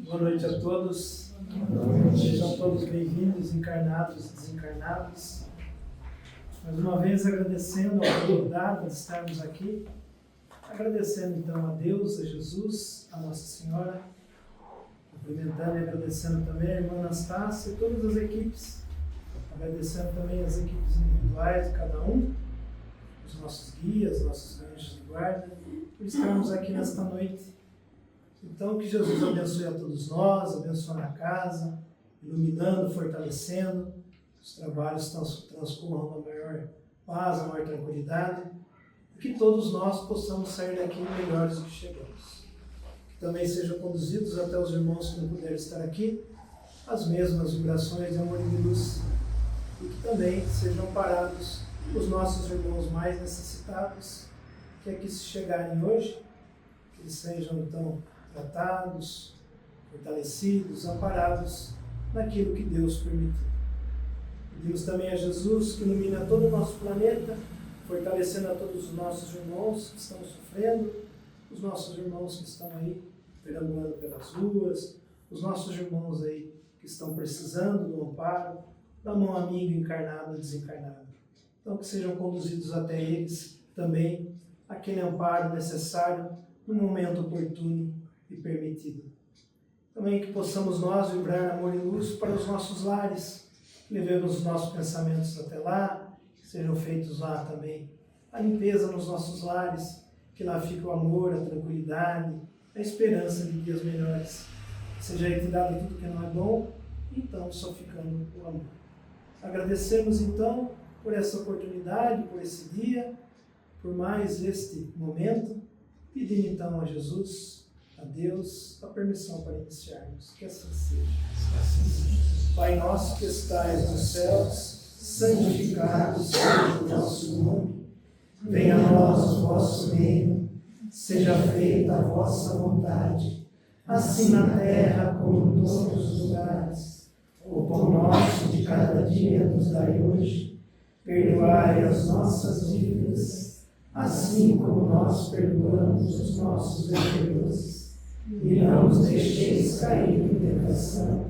Boa noite a todos. Sejam todos bem-vindos, encarnados e desencarnados. Mais uma vez agradecendo a oportunidade de estarmos aqui. Agradecendo então a Deus, a Jesus, a Nossa Senhora. Cumprimentando e agradecendo também a irmã Anastácia e todas as equipes. Agradecendo também as equipes individuais de cada um, os nossos guias, nossos anjos de guarda, por estarmos aqui nesta noite. Então, que Jesus abençoe a todos nós, abençoe a casa, iluminando, fortalecendo, os trabalhos transcorram na maior paz, na maior tranquilidade, e que todos nós possamos sair daqui melhores do que chegamos. Que também sejam conduzidos até os irmãos que não puderem estar aqui, as mesmas vibrações de amor e de luz, e que também sejam parados os nossos irmãos mais necessitados, que aqui se chegarem hoje, que eles sejam então tratados, fortalecidos, amparados naquilo que Deus permitiu. Pedimos também a Jesus que ilumina todo o nosso planeta, fortalecendo a todos os nossos irmãos que estão sofrendo, os nossos irmãos que estão aí perambulando pelas ruas, os nossos irmãos aí que estão precisando do amparo, da mão amiga encarnada e desencarnada. Então que sejam conduzidos até eles também aquele amparo necessário no momento oportuno e permitido. Também que possamos nós vibrar amor e luz para os nossos lares, que levemos os nossos pensamentos até lá, que sejam feitos lá também a limpeza nos nossos lares, que lá fique o amor, a tranquilidade, a esperança de dias melhores. Que seja retirado tudo que não é bom, então só ficando o amor. Agradecemos então por essa oportunidade, por esse dia, por mais este momento, pedindo então a Jesus, a Deus, a permissão para iniciarmos. Que assim seja. Pai nosso que estais nos céus, santificado seja o vosso nome. Venha a nós o vosso reino, seja feita a vossa vontade, assim na terra como em todos os lugares. O pão nosso de cada dia nos dai hoje, perdoai as nossas dívidas, assim como nós perdoamos os nossos devedores. E não nos deixeis cair em tentação,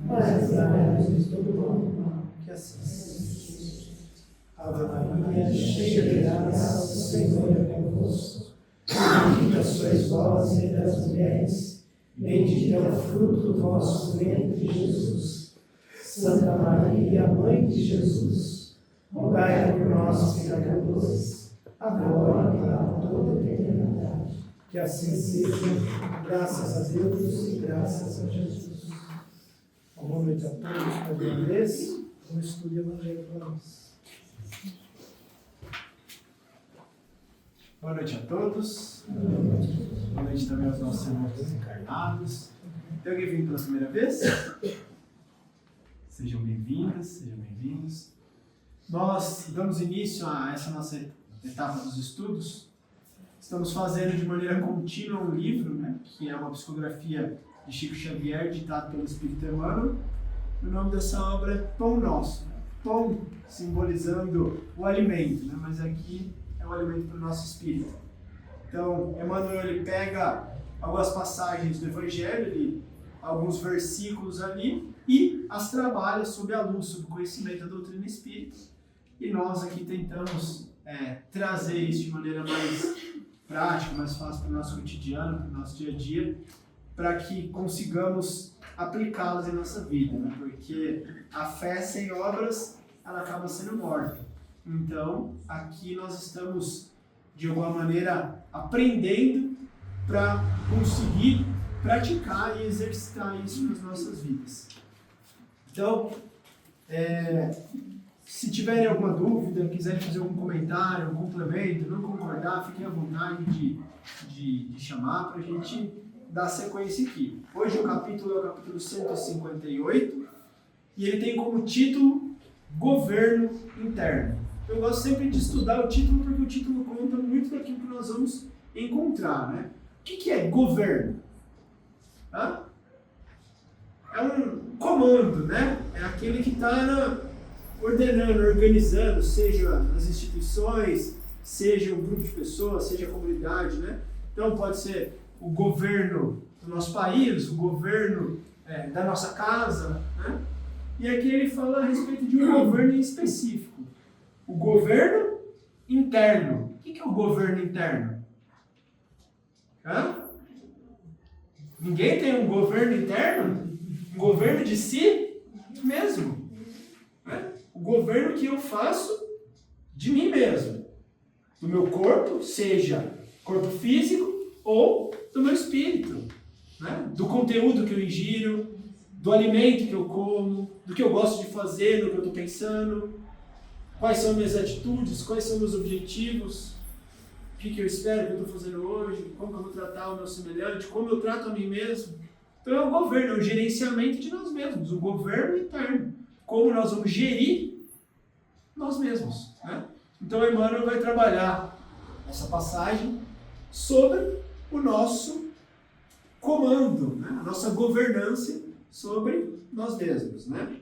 mas livrai-nos de todo mal. Que assim seja. Ave Maria, cheia de graça, o Senhor é convosco. Bendita sois vós entre as mulheres, bendito é o fruto do vosso ventre, Jesus. Santa Maria, Mãe de Jesus, rogai por nós, pecadores, agora e para toda a eternidade. Que assim seja, graças a Deus e graças a Jesus. Uma boa noite a todos, mais uma vez, um estudo de Evangelho para nós. Boa noite a todos. Boa noite também aos nossos irmãos desencarnados. Tem alguém vindo pela primeira vez? Sejam bem-vindas, sejam bem-vindos. Nós damos início a essa nossa etapa dos estudos. Estamos fazendo de maneira contínua um livro, que é uma psicografia de Chico Xavier, ditado pelo Espírito Emmanuel. O nome dessa obra é Pão Nosso. Pão simbolizando o alimento, mas aqui é o alimento para o nosso espírito. Então, Emmanuel ele pega algumas passagens do Evangelho, alguns versículos ali, e as trabalha sob a luz, sob o conhecimento da doutrina espírita. E nós aqui tentamos trazer isso de maneira mais prática, mais fácil para o nosso cotidiano, para o nosso dia a dia, para que consigamos aplicá-las em nossa vida, porque a fé sem obras, ela acaba sendo morta. Então, aqui nós estamos, de alguma maneira, aprendendo para conseguir praticar e exercitar isso nas nossas vidas. Então, se tiverem alguma dúvida, quiserem fazer algum comentário, algum complemento, não concordar, fiquem à vontade de chamar para a gente dar sequência aqui. Hoje o capítulo é o capítulo 158 e ele tem como título Governo Interno. Eu gosto sempre de estudar o título porque o título conta muito daquilo que nós vamos encontrar. O que é governo? É um comando, é aquele que está ordenando, organizando, seja as instituições, seja um grupo de pessoas, seja a comunidade, Então pode ser o governo do nosso país, o governo da nossa casa, né? E aqui ele fala a respeito de um governo em específico. O governo interno. O que é o governo interno? Hã? Ninguém tem um governo interno? Um governo de si mesmo. Né? O governo que eu faço de mim mesmo. Do meu corpo, seja corpo físico ou do meu espírito. Né? Do conteúdo que eu ingiro, do alimento que eu como, do que eu gosto de fazer, do que eu estou pensando, quais são minhas atitudes, quais são meus objetivos, o que eu espero que eu estou fazendo hoje, como que eu vou tratar o meu semelhante, como eu trato a mim mesmo. Então é um governo, é um gerenciamento de nós mesmos, um governo interno. Como nós vamos gerir nós mesmos. Né? Então Emmanuel vai trabalhar essa passagem sobre o nosso comando, né? A nossa governança sobre nós mesmos. Né?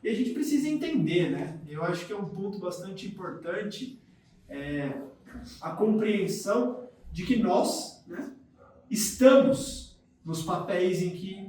E a gente precisa entender, né? Eu acho que é um ponto bastante importante, a compreensão de que nós, né, estamos nos papéis em que,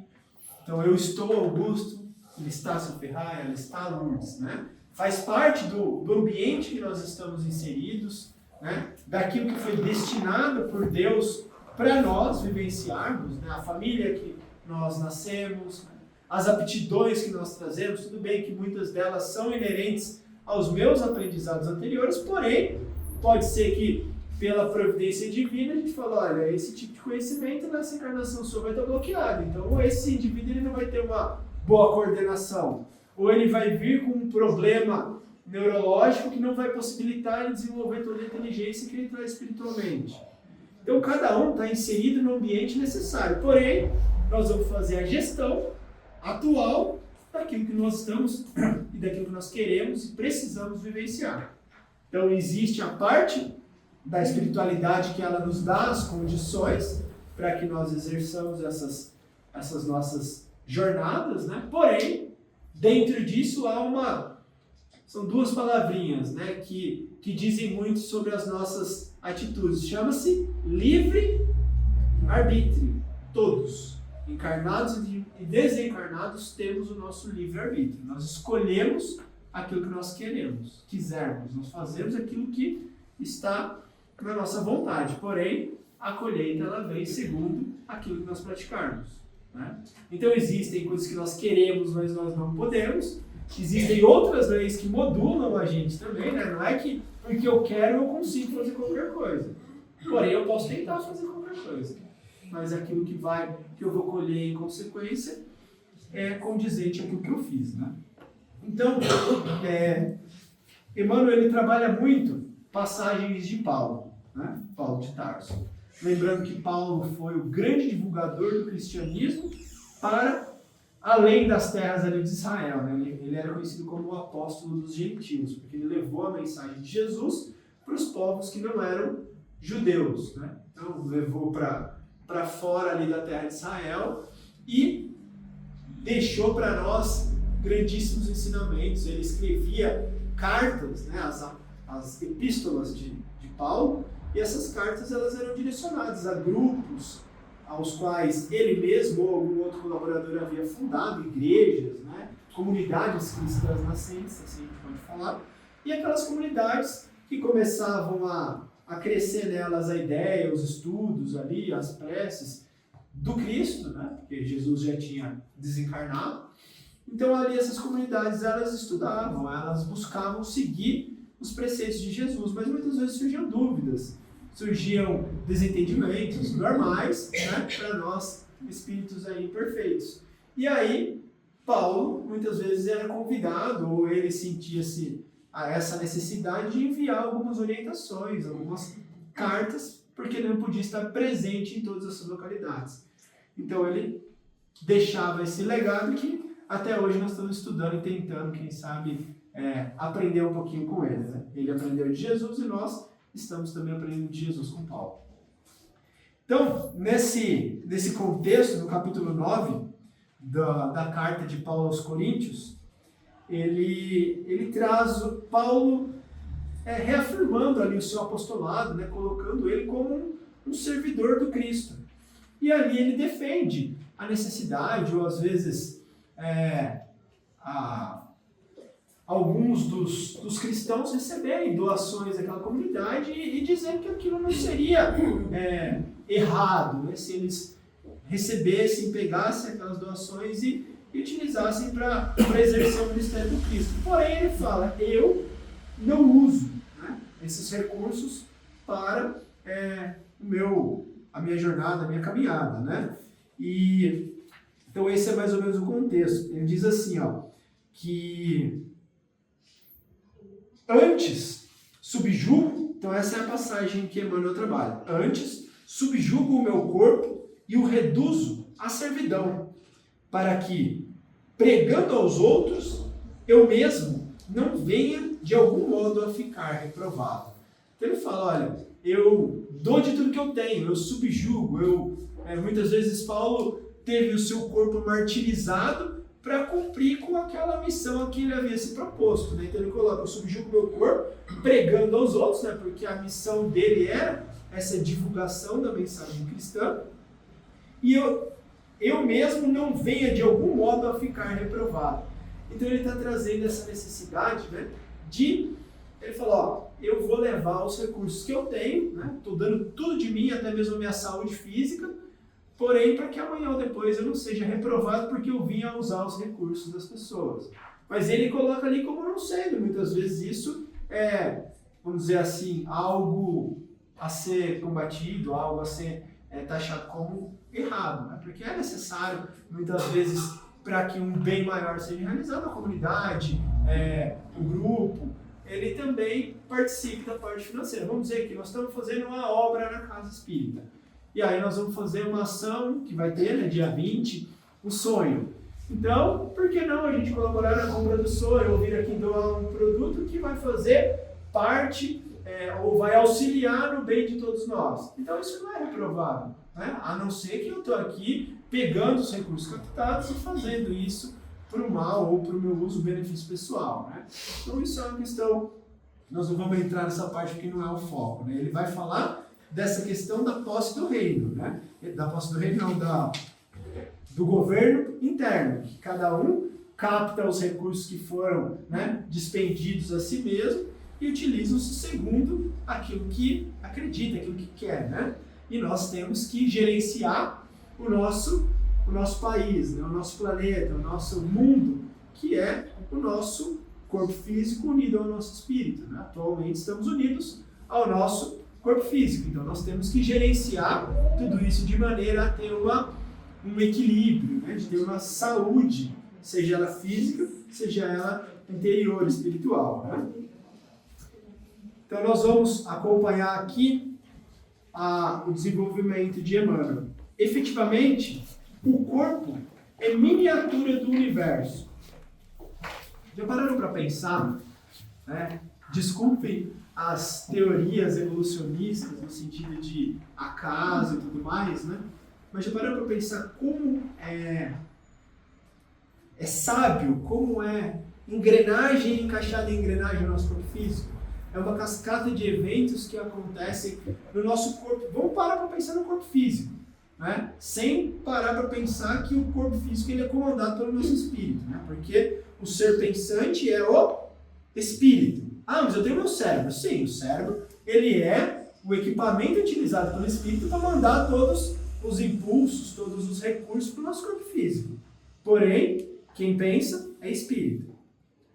então eu estou Augusto, ele está São Ferrari, ela está Lourdes, né? Faz parte do ambiente que nós estamos inseridos, né? Daquilo que foi destinado por Deus para nós vivenciarmos, né? A família que nós nascemos, as aptidões que nós trazemos, tudo bem que muitas delas são inerentes aos meus aprendizados anteriores, porém, pode ser que pela providência divina a gente fala, olha, esse tipo de conhecimento nessa encarnação sua vai estar bloqueado, então esse indivíduo ele não vai ter uma boa coordenação, ou ele vai vir com um problema neurológico que não vai possibilitar ele desenvolver toda a inteligência que ele traz espiritualmente. Então cada um está inserido no ambiente necessário, porém, nós vamos fazer a gestão atual daquilo que nós estamos e daquilo que nós queremos e precisamos vivenciar. Então existe a parte da espiritualidade que ela nos dá as condições para que nós exerçamos essas nossas jornadas, né? Porém, dentro disso são duas palavrinhas, né, que dizem muito sobre as nossas atitudes. Chama-se livre-arbítrio. Todos, encarnados e desencarnados, temos o nosso livre-arbítrio. Nós escolhemos aquilo que nós quisermos. Nós fazemos aquilo que está na nossa vontade. Porém, a colheita ela vem segundo aquilo que nós praticarmos. Né? Então existem coisas que nós queremos, mas nós não podemos. Existem outras leis que modulam a gente também, né? Não é que porque eu quero eu consigo fazer qualquer coisa. Porém, eu posso tentar fazer qualquer coisa. Mas aquilo que eu vou colher em consequência é condizente àquilo que eu fiz. Né? Então, Emmanuel ele trabalha muito passagens de Paulo, né? Paulo de Tarso. Lembrando que Paulo foi o grande divulgador do cristianismo para além das terras ali de Israel. Né? Ele era conhecido como o apóstolo dos gentios, porque ele levou a mensagem de Jesus para os povos que não eram judeus. Né? Então, levou para fora ali da terra de Israel e deixou para nós grandíssimos ensinamentos. Ele escrevia cartas, né? as epístolas de Paulo, e essas cartas elas eram direcionadas a grupos aos quais ele mesmo ou algum outro colaborador havia fundado, igrejas, né? Comunidades cristãs nascentes, assim a gente pode falar, e aquelas comunidades que começavam a crescer nelas a ideia, os estudos ali, as preces do Cristo, né? Porque Jesus já tinha desencarnado. Então ali essas comunidades elas estudavam, elas buscavam seguir os preceitos de Jesus, mas muitas vezes surgiam dúvidas, surgiam desentendimentos normais, né, para nós espíritos aí imperfeitos. E aí Paulo muitas vezes era convidado, ou ele sentia-se essa necessidade de enviar algumas orientações, algumas cartas, porque ele não podia estar presente em todas essas localidades. Então ele deixava esse legado que até hoje nós estamos estudando e tentando, quem sabe, aprender um pouquinho com ele. Né? Ele aprendeu de Jesus e nós estamos também aprendendo de Jesus com Paulo. Então, nesse contexto, no capítulo 9 da carta de Paulo aos Coríntios, ele traz Paulo reafirmando ali o seu apostolado, né? Colocando ele como um servidor do Cristo. e ali ele defende a necessidade, ou às vezes alguns dos cristãos receberem doações daquela comunidade e dizer que aquilo não seria errado, né? Se eles recebessem, pegassem aquelas doações e utilizassem para exercer o ministério do Cristo. Porém, ele fala, eu não uso, né, esses recursos para a minha jornada, a minha caminhada, né? E então esse é mais ou menos o contexto. Ele diz assim, que antes subjugo, então essa é a passagem que Emmanuel trabalha. Antes subjugo o meu corpo e o reduzo à servidão, para que, pregando aos outros, eu mesmo não venha de algum modo a ficar reprovado. Então ele fala, olha, eu dou de tudo que eu tenho, eu subjugo, muitas vezes Paulo teve o seu corpo martirizado para cumprir com aquela missão a que ele havia se proposto, né? Então ele coloca, eu subjugo meu corpo, pregando aos outros, né? Porque a missão dele era essa divulgação da mensagem cristã, e eu mesmo não venha de algum modo a ficar reprovado. Então ele está trazendo essa necessidade, né, ele fala, eu vou levar os recursos que eu tenho, né, estou dando tudo de mim, até mesmo a minha saúde física, porém para que amanhã ou depois eu não seja reprovado porque eu vim a usar os recursos das pessoas. Mas ele coloca ali como não sendo, muitas vezes isso vamos dizer assim, algo a ser combatido, algo a ser taxado como errado, né? Porque é necessário, muitas vezes, para que um bem maior seja realizado, a comunidade, o grupo, ele também participe da parte financeira. Vamos dizer que nós estamos fazendo uma obra na Casa Espírita, e aí nós vamos fazer uma ação que vai ter, né, dia 20, um sonho. Então, por que não a gente colaborar na compra do sonho, ou vir aqui doar um produto que vai fazer parte ou vai auxiliar no bem de todos nós? Então isso não é reprovável, né? A não ser que eu estou aqui pegando os recursos captados e fazendo isso para o mal ou para o meu uso, benefício pessoal, né? Então isso é uma questão, nós não vamos entrar nessa parte porque não é o foco, né? Ele vai falar dessa questão da posse do reino, né? Da posse do reino não, do governo interno, que cada um capta os recursos que foram, né, despendidos a si mesmo e utilizam-se segundo aquilo que acredita, aquilo que quer, né? E nós temos que gerenciar o nosso país, né? O nosso planeta, o nosso mundo, que é o nosso corpo físico unido ao nosso espírito, né? Atualmente estamos unidos ao nosso corpo físico, então nós temos que gerenciar tudo isso de maneira a ter um equilíbrio, né? De ter uma saúde, seja ela física, seja ela interior, espiritual, né? Então nós vamos acompanhar aqui o desenvolvimento de Emmanuel. Efetivamente, o corpo é miniatura do universo. Já pararam para pensar, né? Desculpem as teorias evolucionistas no sentido de acaso e tudo mais, né? Mas já pararam para pensar como é sábio, como é engrenagem encaixada em engrenagem no nosso corpo físico? É uma cascata de eventos que acontecem no nosso corpo. Vamos parar para pensar no corpo físico, né? Sem parar para pensar que o corpo físico ele é comandado pelo nosso espírito, né? Porque o ser pensante é o espírito. Ah, mas eu tenho meu cérebro. Sim, o cérebro ele é o equipamento utilizado pelo espírito para mandar todos os impulsos, todos os recursos para o nosso corpo físico. Porém, quem pensa é espírito.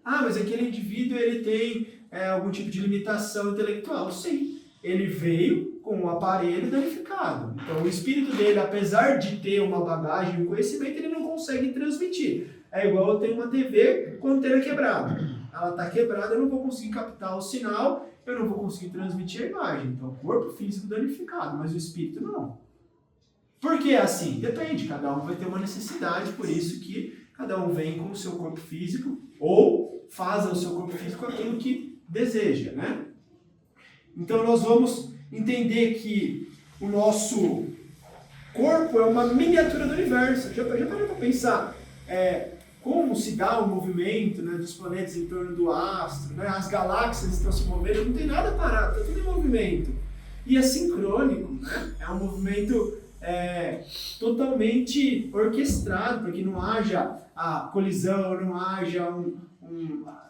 Ah, mas aquele indivíduo ele tem algum tipo de limitação intelectual. Sim, ele veio com um aparelho danificado. Então, o espírito dele, apesar de ter uma bagagem, um conhecimento, ele não consegue transmitir. É igual eu tenho uma TV com antena quebrada. Ela está quebrada, eu não vou conseguir captar o sinal, eu não vou conseguir transmitir a imagem. Então, o corpo físico danificado, mas o espírito não. Por que é assim? Depende, cada um vai ter uma necessidade, por isso que cada um vem com o seu corpo físico ou faz ao seu corpo físico aquilo que deseja, né? Então nós vamos entender que o nosso corpo é uma miniatura do universo. Já parou para pensar como se dá o movimento, né, dos planetas em torno do astro, né? As galáxias estão se movendo, não tem nada parado, está tudo em movimento. E é sincrônico, né? É um movimento totalmente orquestrado, para que não haja a colisão, não haja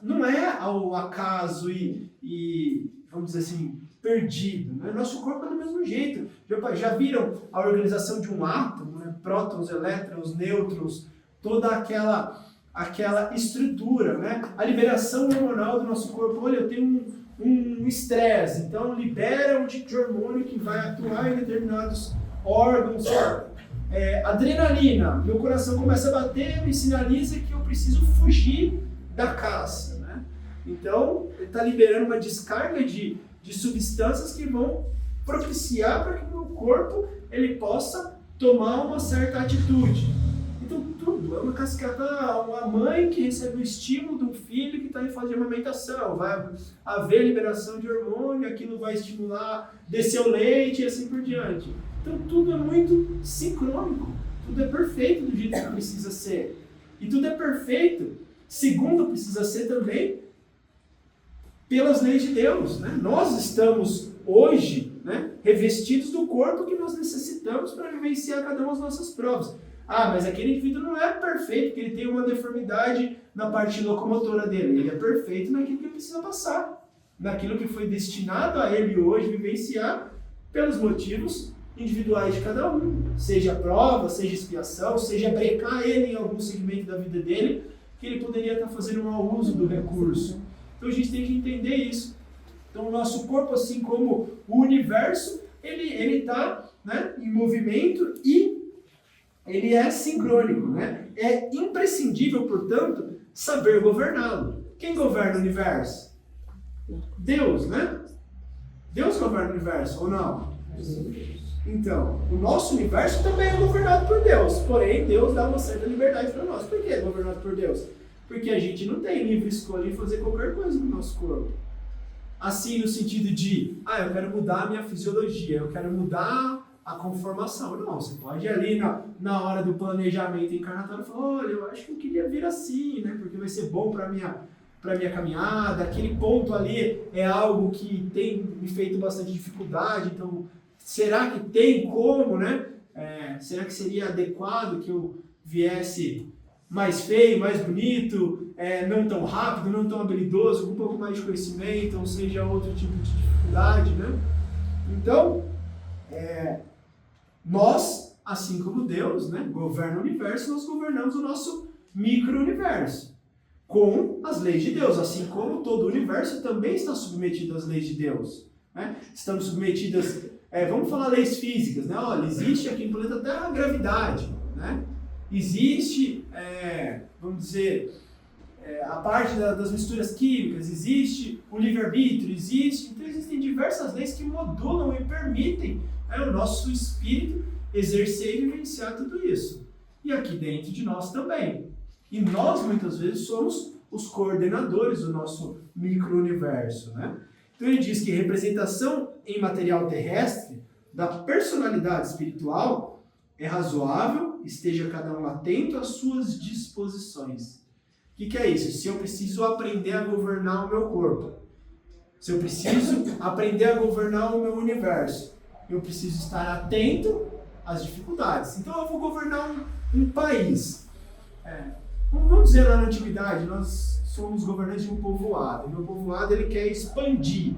não é ao acaso e vamos dizer assim, perdido. Né? Nosso corpo é do mesmo jeito. Já viram a organização de um átomo, né? Prótons, elétrons, nêutrons, toda aquela estrutura, né? A liberação hormonal do nosso corpo. Olha, eu tenho um estresse, então libera um tipo de hormônio que vai atuar em determinados órgãos. Adrenalina, meu coração começa a bater, me sinaliza que eu preciso fugir da caça. Né? Então, ele está liberando uma descarga de substâncias que vão propiciar para que o meu corpo ele possa tomar uma certa atitude. Então, tudo é uma cascata, uma mãe que recebe o estímulo do filho que está em fase de amamentação, vai haver liberação de hormônio, aquilo vai estimular, descer o leite e assim por diante. Então, tudo é muito sincrônico, tudo é perfeito do jeito que precisa ser. E tudo é perfeito, segundo precisa ser também, pelas leis de Deus. Né? Nós estamos hoje, né, revestidos do corpo que nós necessitamos para vivenciar cada uma das nossas provas. Mas aquele indivíduo não é perfeito, porque ele tem uma deformidade na parte locomotora dele. Ele é perfeito naquilo que ele precisa passar, naquilo que foi destinado a ele hoje vivenciar pelos motivos individuais de cada um. Seja prova, seja expiação, seja brecar ele em algum segmento da vida dele, que ele poderia estar fazendo um mau uso do recurso. Então a gente tem que entender isso. Então o nosso corpo, assim como o universo, ele está, né, em movimento e ele é sincrônico. Né? É imprescindível, portanto, saber governá-lo. Quem governa o universo? Deus, né? Deus governa o universo, ou não? Então, o nosso universo também é governado por Deus, porém Deus dá uma certa liberdade para nós. Por que é governado por Deus? Porque a gente não tem livre escolha em fazer qualquer coisa no nosso corpo. Assim, no sentido de, eu quero mudar a minha fisiologia, eu quero mudar a conformação. Não, você pode ir ali na hora do planejamento encarnatório e falar, olha, eu acho que eu queria vir assim, né? Porque vai ser bom para minha caminhada, aquele ponto ali é algo que tem me feito bastante dificuldade, então será que tem como, né? Será que seria adequado que eu viesse mais feio, mais bonito, não tão rápido, não tão habilidoso, com um pouco mais de conhecimento, ou seja, outro tipo de dificuldade, né? Então, nós, assim como Deus, né, governa o universo, nós governamos o nosso micro-universo com as leis de Deus, assim como todo o universo também está submetido às leis de Deus. Né? Estamos submetidas, vamos falar leis físicas, né? Olha, existe aqui no planeta Terra a gravidade, né? Existe, vamos dizer, a parte das misturas químicas, existe o livre-arbítrio, então existem diversas leis que modulam e permitem o nosso espírito exercer e vivenciar tudo isso. E aqui dentro de nós também. E nós, muitas vezes, somos os coordenadores do nosso micro-universo, né? Então ele diz que representação em material terrestre da personalidade espiritual é razoável, esteja cada um atento às suas disposições. O que é isso? Se eu preciso aprender a governar o meu corpo, se eu preciso aprender a governar o meu universo, eu preciso estar atento às dificuldades. Então eu vou governar um país. Vamos dizer lá na antiguidade, nós somos governantes de um povoado. O meu povoado ele quer expandir.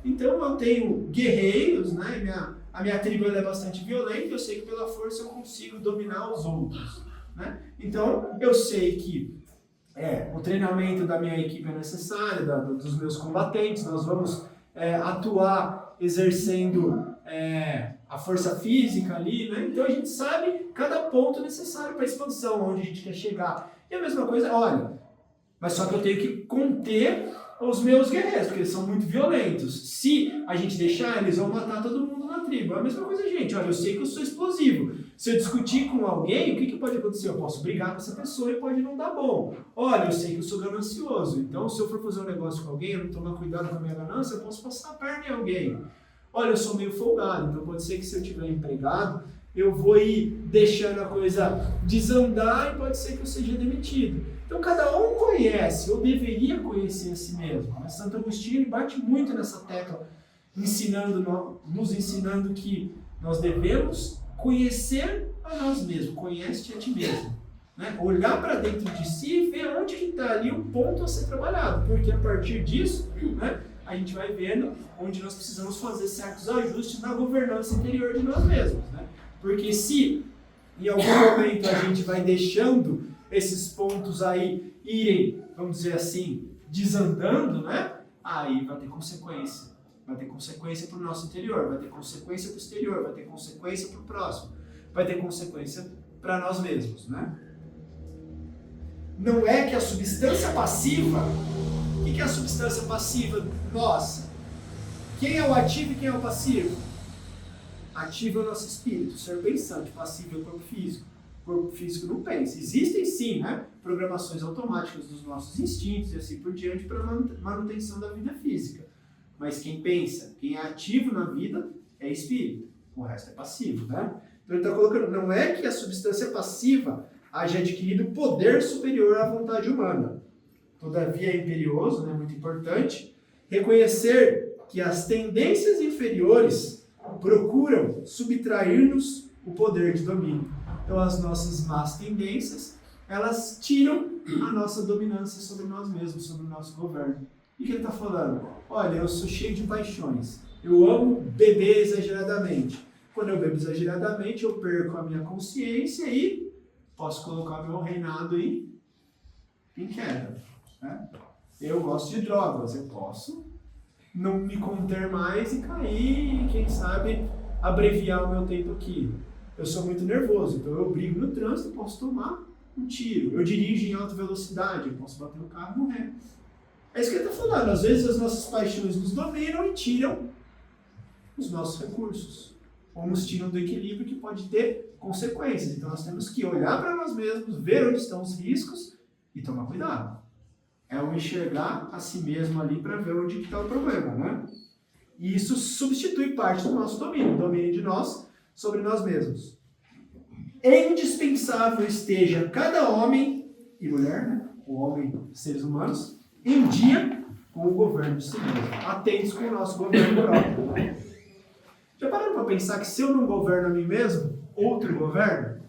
Então eu tenho guerreiros, né? A minha tribo ela é bastante violenta, eu sei que pela força eu consigo dominar os outros. Né? Então eu sei que o treinamento da minha equipe é necessário, dos meus combatentes, nós vamos atuar exercendo a força física ali, né? Então a gente sabe cada ponto necessário para a expansão, onde a gente quer chegar. E a mesma coisa, olha, mas só que eu tenho que conter os meus guerreiros, porque eles são muito violentos. Se a gente deixar, eles vão matar todo mundo na tribo. É a mesma coisa, gente. Olha, eu sei que eu sou explosivo. Se eu discutir com alguém, o que pode acontecer? Eu posso brigar com essa pessoa e pode não dar bom. Olha, eu sei que eu sou ganancioso. Então, se eu for fazer um negócio com alguém, eu não tomar cuidado com a minha ganância, eu posso passar a perna em alguém. Olha, eu sou meio folgado. Então, pode ser que se eu tiver empregado, eu vou ir deixando a coisa desandar e pode ser que eu seja demitido. Então, cada um conhece, ou deveria conhecer a si mesmo. Mas Santo Agostinho ele bate muito nessa tecla, nos ensinando que nós devemos conhecer a nós mesmos, conhece-te a ti mesmo. Né? Olhar para dentro de si e ver onde que está ali o ponto a ser trabalhado, porque a partir disso, né, a gente vai vendo onde nós precisamos fazer certos ajustes na governança interior de nós mesmos. Né? Porque se em algum momento a gente vai deixando esses pontos aí irem, vamos dizer assim, desandando, né? Aí vai ter consequência. Vai ter consequência para o nosso interior, vai ter consequência para o exterior, vai ter consequência para o próximo, vai ter consequência para nós mesmos, né? Não é que a substância passiva... O que é a substância passiva nossa? Quem é o ativo e quem é o passivo? Ativo é o nosso espírito, o ser pensante, passivo é o corpo físico. O corpo físico não pensa. Existem sim, né, programações automáticas dos nossos instintos e assim por diante para manutenção da vida física. Mas quem pensa, quem é ativo na vida é espírito. O resto é passivo, né? Então ele está colocando, não é que a substância passiva haja adquirido poder superior à vontade humana. Todavia é imperioso, né, muito importante, reconhecer que as tendências inferiores procuram subtrair-nos o poder de domínio. Então as nossas más tendências, elas tiram a nossa dominância sobre nós mesmos, sobre o nosso governo. E o que ele está falando? Olha, eu sou cheio de paixões, eu amo beber exageradamente. Quando eu bebo exageradamente, eu perco a minha consciência e posso colocar meu reinado em queda. Né? Eu gosto de drogas, eu posso não me conter mais e cair e, quem sabe, abreviar o meu tempo aqui. Eu sou muito nervoso, então eu brigo no trânsito, posso tomar um tiro. Eu dirijo em alta velocidade, eu posso bater no carro e morrer. É isso que ele está falando. Às vezes as nossas paixões nos dominam e tiram os nossos recursos. Ou nos tiram do equilíbrio que pode ter consequências. Então nós temos que olhar para nós mesmos, ver onde estão os riscos e tomar cuidado. É o enxergar a si mesmo ali para ver onde está o problema, né? E isso substitui parte do nosso domínio, o domínio de nós sobre nós mesmos. É indispensável esteja cada homem e mulher, né? O homem, seres humanos, em dia com o governo de si mesmo, atentos com o nosso governo próprio. Já pararam para pensar que se eu não governo a mim mesmo, outro governa?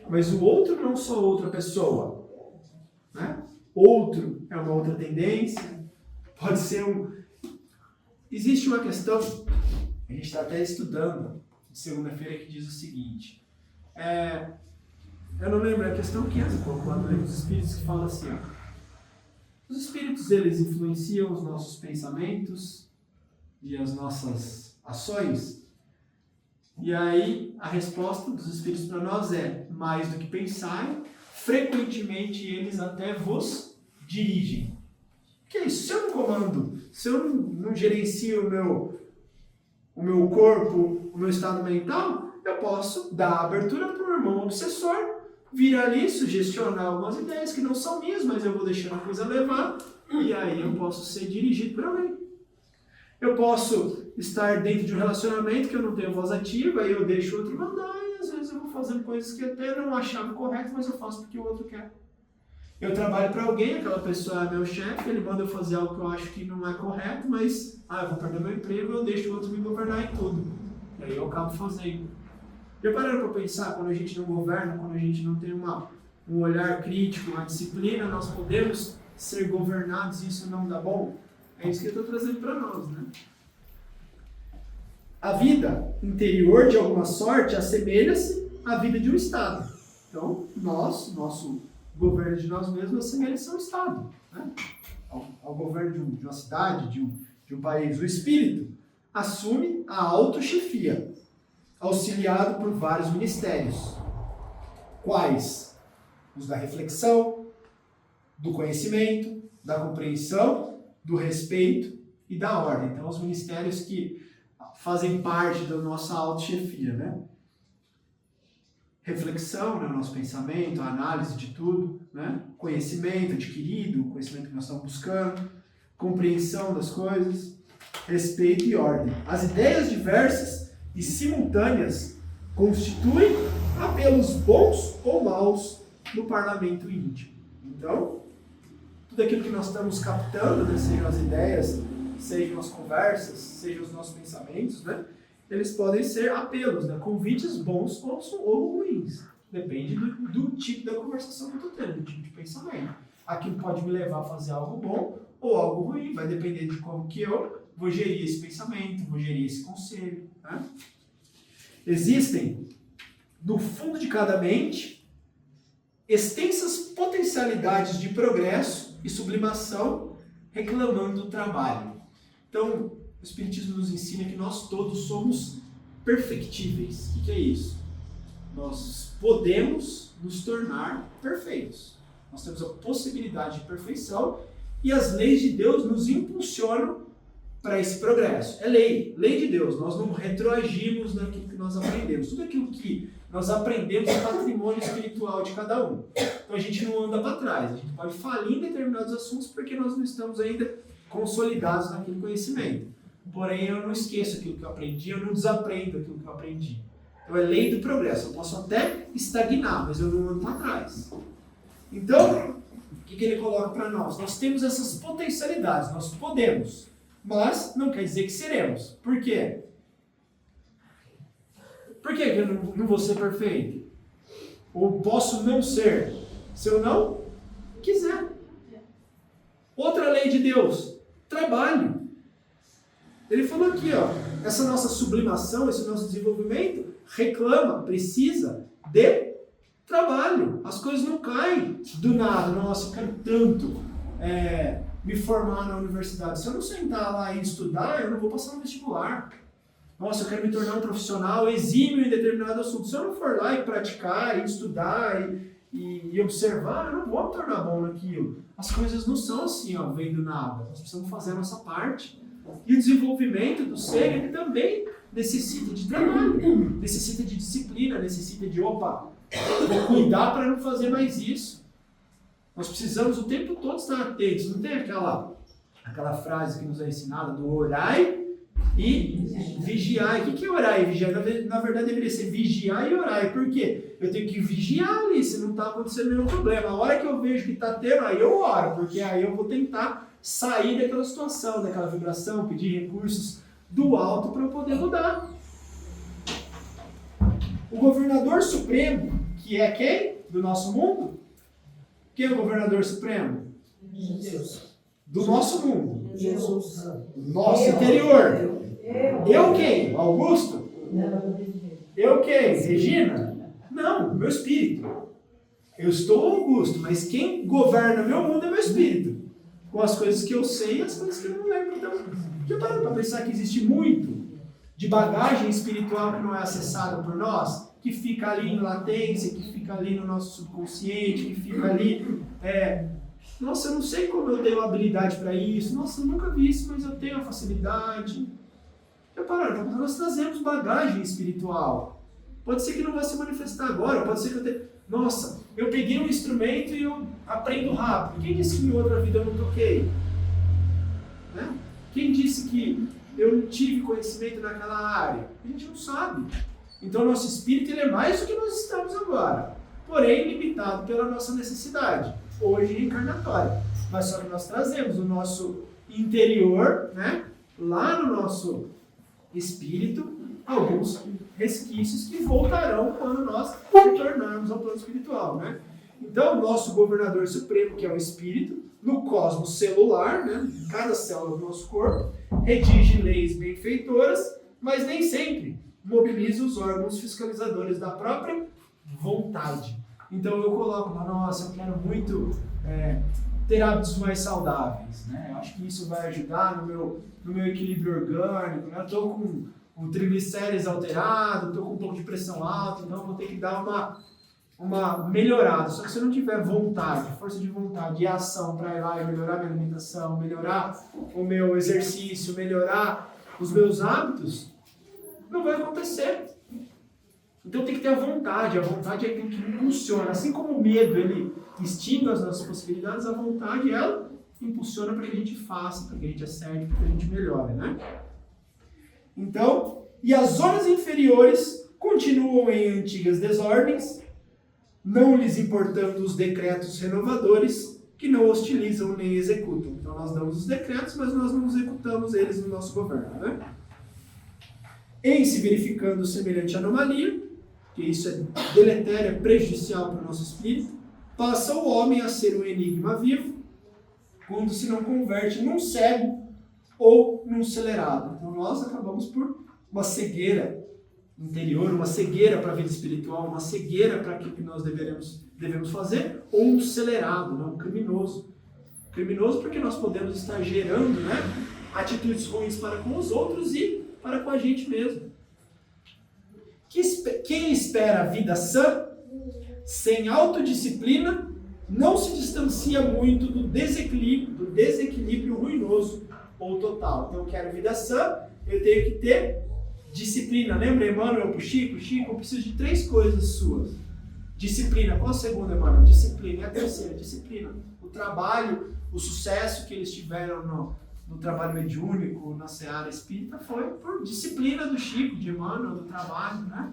Mas o outro não sou outra pessoa, né? Outro é uma outra tendência, pode ser um... Existe uma questão, a gente está até estudando, de segunda-feira, que diz o seguinte, eu não lembro, a questão 500 e pouco, lá no Livro dos Espíritos, que fala assim, ó, os espíritos, eles influenciam os nossos pensamentos e as nossas ações, e aí a resposta dos espíritos para nós é, mais do que pensarem, frequentemente eles até vos dirigem. Que é isso? Se eu não comando, se eu não gerencio o meu corpo, o meu estado mental, eu posso dar abertura para o irmão obsessor vir ali, sugestionar algumas ideias que não são minhas, mas eu vou deixando a coisa levar, e aí eu posso ser dirigido por alguém. Eu posso estar dentro de um relacionamento que eu não tenho voz ativa, e eu deixo o outro mandar, e às vezes eu vou fazendo coisas que até não achava correto, mas eu faço porque o outro quer. Eu trabalho para alguém, aquela pessoa é meu chefe, ele manda eu fazer algo que eu acho que não é correto, mas eu vou perder meu emprego, eu deixo o outro me governar em tudo. E aí eu acabo fazendo. Já pararam para pensar, quando a gente não governa, quando a gente não tem um olhar crítico, uma disciplina, nós podemos ser governados e isso não dá bom? É isso que eu estou trazendo para nós, né? A vida interior, de alguma sorte, assemelha-se à vida de um Estado. Então, nosso governo de nós mesmos assemelha-se ao Estado, né? Ao governo de uma cidade, de um país. O espírito assume a autochefia, auxiliado por vários ministérios. Quais? Os da reflexão, do conhecimento, da compreensão, do respeito e da ordem. Então, os ministérios que fazem parte da nossa autochefia, né? Reflexão, né? O nosso pensamento, a análise de tudo, né? Conhecimento adquirido, o conhecimento que nós estamos buscando, compreensão das coisas, respeito e ordem. As ideias diversas e simultâneas constituem apelos bons ou maus no parlamento íntimo. Então, tudo aquilo que nós estamos captando, né, sejam as ideias, sejam as conversas, sejam os nossos pensamentos, né, eles podem ser apelos, né? Convites bons ou ruins. Depende do tipo da conversação que eu estou tendo, do tipo de pensamento. Aquilo pode me levar a fazer algo bom ou algo ruim, vai depender de como que eu vou gerir esse pensamento, vou gerir esse conselho. Né? Existem, no fundo de cada mente, extensas potencialidades de progresso e sublimação reclamando do trabalho. Então, o Espiritismo nos ensina que nós todos somos perfectíveis. O que é isso? Nós podemos nos tornar perfeitos. Nós temos a possibilidade de perfeição e as leis de Deus nos impulsionam para esse progresso. É lei de Deus. Nós não retroagimos naquilo que nós aprendemos. Tudo aquilo que nós aprendemos é patrimônio espiritual de cada um. Então a gente não anda para trás. A gente pode falir em determinados assuntos porque nós não estamos ainda consolidados naquele conhecimento. Porém, eu não esqueço aquilo que eu aprendi, eu não desaprendo aquilo que eu aprendi. Então é lei do progresso. Eu posso até estagnar, mas eu não ando para trás. Então, o que ele coloca para nós? Nós temos essas potencialidades, nós podemos, mas não quer dizer que seremos. Por quê? Por que eu não vou ser perfeito? Ou posso não ser, se eu não quiser. Outra lei de Deus, trabalho. Ele falou aqui, ó, essa nossa sublimação, esse nosso desenvolvimento, reclama, precisa de trabalho. As coisas não caem do nada. Nossa, eu quero tanto me formar na universidade. Se eu não sentar lá e estudar, eu não vou passar no vestibular. Nossa, eu quero me tornar um profissional exímio em determinado assunto. Se eu não for lá e praticar, e estudar, e observar, eu não vou me tornar bom naquilo. As coisas não são assim, ó, vem do nada. Nós precisamos fazer a nossa parte. E o desenvolvimento do ser, ele também necessita de trabalho, necessita de disciplina, necessita de, vou cuidar para não fazer mais isso. Nós precisamos o tempo todo estar atentos. Não tem aquela frase que nos é ensinada do orai e vigiai. O que é orar e vigiar? Na verdade, deveria ser vigiar e orar. Por quê? Eu tenho que vigiar ali, se não está acontecendo nenhum problema. A hora que eu vejo que está tendo, aí eu oro, porque aí eu vou tentar sair daquela situação, daquela vibração, pedir recursos do alto para eu poder mudar. O governador supremo, que é quem? Do nosso mundo? Quem é o governador supremo? Jesus. Do nosso mundo. Jesus. Nosso interior. Eu quem? Augusto? Eu quem? Regina? Não, meu espírito. Eu estou Augusto, mas quem governa meu mundo é meu espírito. Com as coisas que eu sei e as coisas que eu não lembro. Então, eu paro para pensar que existe muito de bagagem espiritual que não é acessada por nós, que fica ali em latência, que fica ali no nosso subconsciente, que fica ali... Nossa, eu não sei como eu tenho habilidade para isso. Nossa, eu nunca vi isso, mas eu tenho a facilidade. Já pararam para pensar, nós trazemos bagagem espiritual. Pode ser que não vai se manifestar agora, pode ser que eu tenha... Nossa, eu peguei um instrumento e eu aprendo rápido. Quem disse que em outra vida eu não toquei? Né? Quem disse que eu não tive conhecimento naquela área? A gente não sabe. Então, nosso espírito ele é mais do que nós estamos agora. Porém, limitado pela nossa necessidade. Hoje, reencarnatória. Mas só que nós trazemos o nosso interior, né? Lá no nosso espírito, alguns resquícios que voltarão quando nós retornarmos ao plano espiritual, né? Então, o nosso governador supremo, que é o espírito, no cosmos celular, né? Cada célula do nosso corpo, redige leis benfeitoras, mas nem sempre mobiliza os órgãos fiscalizadores da própria vontade. Então, eu coloco, nossa, eu quero muito ter hábitos mais saudáveis, né? Eu acho que isso vai ajudar no meu equilíbrio orgânico, né? Eu estou com o triglicérides alterado, estou com um pouco de pressão alta, então eu vou ter que dar uma melhorada. Só que se eu não tiver vontade, força de vontade e ação para ir lá e melhorar minha alimentação, melhorar o meu exercício, melhorar os meus hábitos, não vai acontecer. Então tem que ter a vontade é aquilo que me impulsiona. Assim como o medo ele extingue as nossas possibilidades, a vontade ela impulsiona para que a gente faça, para que a gente acerte, para que a gente melhore, né? Então, e as zonas inferiores continuam em antigas desordens, não lhes importando os decretos renovadores, que não hostilizam nem executam. Então nós damos os decretos, mas nós não executamos eles no nosso governo, né? Em se verificando semelhante anomalia, que isso é deletério, é prejudicial para o nosso espírito, passa o homem a ser um enigma vivo, quando se não converte num cego ou num acelerado. Então nós acabamos por uma cegueira interior, uma cegueira para a vida espiritual, uma cegueira para aquilo que nós devemos fazer, ou um acelerado, um criminoso. Criminoso porque nós podemos estar gerando, né, atitudes ruins para com os outros e para com a gente mesmo. Quem espera a vida sã, sem autodisciplina, não se distancia muito do desequilíbrio ruinoso ou total. Então eu quero vida sã, eu tenho que ter disciplina. Lembra Emmanuel para o Chico? Chico, eu preciso de 3 coisas suas. Disciplina. Qual a segunda, Emmanuel? Disciplina. E a terceira? Disciplina. O trabalho, o sucesso que eles tiveram no trabalho mediúnico, na seara espírita, foi por disciplina do Chico, de Emmanuel, do trabalho, né?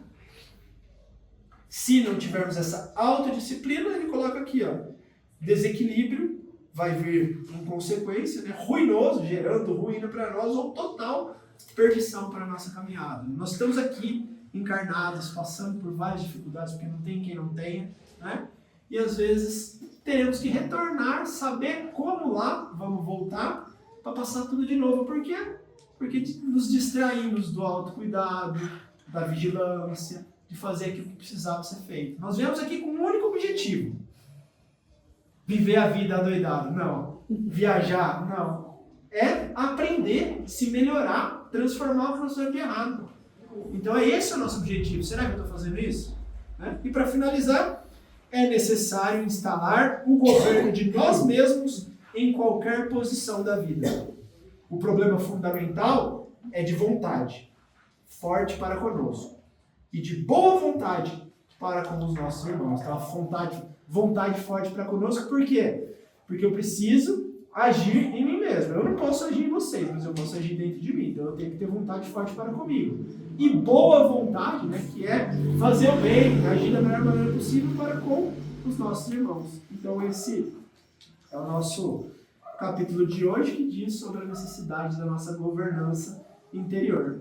Se não tivermos essa autodisciplina, ele coloca aqui, ó, desequilíbrio, vai vir em consequência, né, ruinoso, gerando ruína para nós, ou total perdição para a nossa caminhada. Nós estamos aqui encarnados, passando por várias dificuldades, porque não tem quem não tenha, né? E às vezes teremos que retornar, saber como lá vamos voltar para passar tudo de novo. Por quê? Porque nos distraímos do autocuidado, da vigilância, de fazer aquilo que precisava ser feito. Nós viemos aqui com um único objetivo: viver a vida adoidado. Não. Viajar. Não. É aprender, se melhorar, transformar o que nós fizemos de errado. Então é esse o nosso objetivo. Será que eu estou fazendo isso? Né? E para finalizar, é necessário instalar o governo de nós mesmos em qualquer posição da vida. O problema fundamental é de vontade forte para conosco e de boa vontade para com os nossos irmãos. Então, a vontade forte para conosco, por quê? Porque eu preciso agir em mim mesmo. Eu não posso agir em vocês, mas eu posso agir dentro de mim. Então eu tenho que ter vontade forte para comigo. E boa vontade, né, que é fazer o bem, agir da melhor maneira possível para com os nossos irmãos. Então esse é o nosso capítulo de hoje, que diz sobre a necessidade da nossa governança interior.